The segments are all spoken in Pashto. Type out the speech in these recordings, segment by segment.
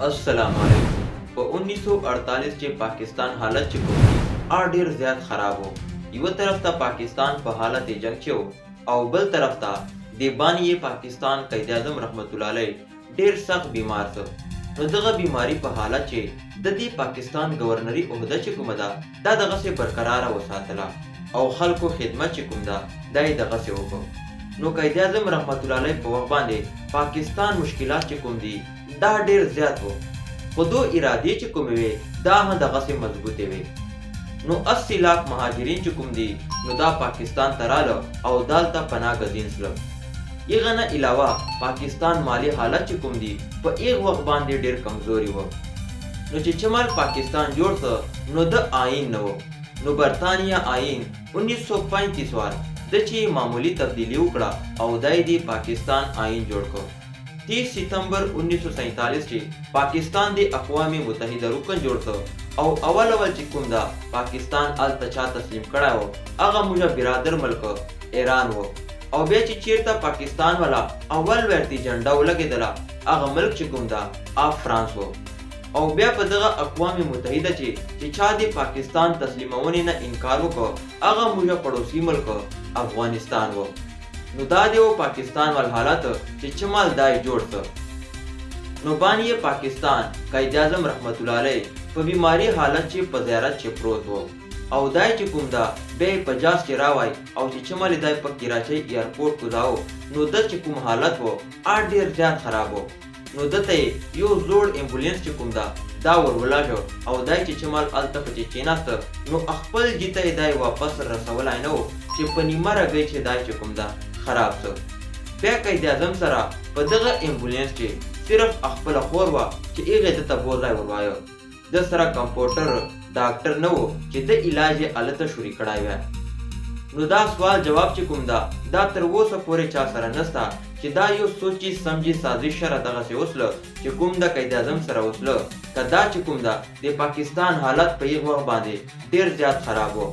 अस्सलाम वालेकुम। په 1948 کې پاکستان حالت چې کوم ډیر زیات خراب وو. یو طرف ته پاکستان په حالت جنگ کې وو او بل طرف ته د بانی پاکستان قائد اعظم رحمت الله علیه ډیر سخت بیمار شو. نو دغه بیماری په حالت چې د دې پاکستان گورنری عہده چې کومه ده دا دغه سه برقرار وساتله او خلکو خدمت چې کوم ده دای دغه سه وکړو. نو قائد اعظم رحمت الله علیه په وخت باندې پاکستان مشکلات چې کوم دي دا ډیر زیات وو. خو دو ارادې چې کومې وې دا هم دغه سه مضبوطې وې. نو 80 लाख مهاجرین چې کوم دي نو دا پاکستان ته رااله او دالته پناه ګزین شول. یغه نه علاوه پاکستان مالی حالت چې کوم دي په ایک وخت باندې ډیر کمزوري وو. نو چې چمال پاکستان جوړ شو نو د آئین نو نو برتانیا آئین 1935 وال د چې معمولی تبدیلی وکړه او دای دی پاکستان آئین جوړ کړ. 30 सितंबर 1947 کې پاکستان د اقوام متحده رکن جوړ شو او اول چې کوم دا پاکستان ال تچا تسلیم کړه و هغه موږ برادر ملک ایران وو. او بیا چې چیرته پاکستان والا اول ورتی جنډا ولګیدله هغه ملک چې کوم دا فرانس وو. او بیا په دغه اقوام متحده چې چا د پاکستان تسلیمونې نه انکار وکړ هغه موږ پړوسی ملک افغانستان وو. نو دا دیو پاکستان ول حالت چې چمال دای جوړ شو. نو بانی پاکستان قائد اعظم رحمت الله علیه په بیماری حالت چې په زیارت چې پروت وو او دای چې کوم دا به 50 کې راوای او چې چمال دای په کراچۍ ایرپورټ کوزاو نو د چې کوم حالت وو ډیر زیات خراب وو. نو دته یو زوړ امبولانس چې کوم دا ورولاشو او دای چې چمال الته په چیناست نو خپل جته دای واپس رسولای نو چې په نیمه راګی چې دای چې کوم دا خراب شو. بیا قائد اعظم سره په دغه امبولانس کې صرف خپل خور وا چې هغه ته بوزای وروایو. د سره کمپیوټر ډاکټر نه وو چې د علاج الته شوري کړای و. نو دا سوال جواب چې کوم دا تر اوسه پورې چا سره نستا چې دا یو سوچي سمجي سازش سره دغه څه وسله چې کوم د قائد اعظم سره وسله کدا چې کوم د پاکستان حالت په یو وخت باندې ډیر زیات خراب وو.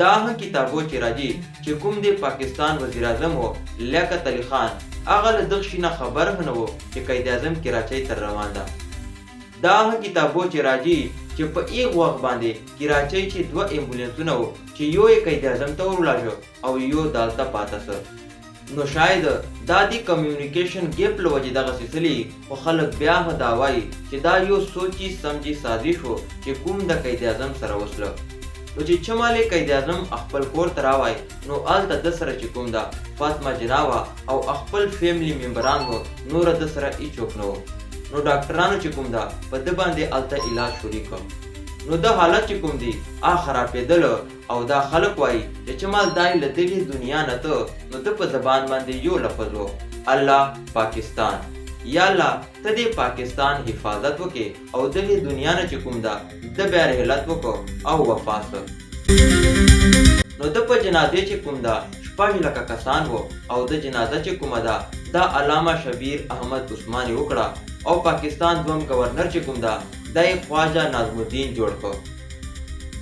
دا کتابو چې راځي چې کوم د پاکستان وزیر اعظم وو لیاقت علي خان هغه له دغه شینه خبر نه وو چې قائد اعظم کراچۍ ته روان ده. دا کتابو چې راځي چې په ایک وخت باندې کراچۍ چې دوه امبولانسونه وو چې یو یې قائد اعظم ته ورلاږو او یو دالته پاته سر. نو شاید دا دی کمیونیکیشن ګیپ لوجه دغه سلسله خو خلک بیا هم دا وایي چې دا یو سوچي سمجي سازش وو چې کوم د قائد اعظم سره وسله. نو چې چماله قائد اعظم خپل کور ته راوای نو آلته د سره چې کوم دا فاطمه جناوا او خپل فیملی ممبران وو نور د سره هیڅوک نه وو. نو ډاکټرانو چې کوم دا په د باندې آلته علاج شروع کړ. نو د حالت چې کوم دی خرابېدل او دا خلک وایي چې چمال دای له دې دنیا نه ته نو د په زبان باندې یو لفظ وو الله پاکستان. یا الله ته دې پاکستان حفاظت وکې او د دنیا نه چې کوم دا د بیا رحلت وکړو او وفات. نو د په جنازې چې کوم دا 6 لکه کسان وو او د جنازه چې کومه دا علامه شبیر احمد عثماني وکړه او پاکستان دوم گورنر چې کوم دا دای خواجه نظم الدین جوړ کړ.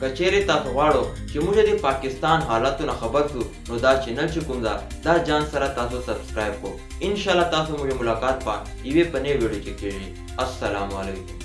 کچېره تاسو غواړو چې موږ د پاکستان حالاتونو خبر شو نو دا چینل چې کوم دا جان سره تاسو سبسکرایب کو. ان شاء الله تاسو موږ ملاقات پا ایوه پنه ویډیو کې کېږي. السلام علیکم.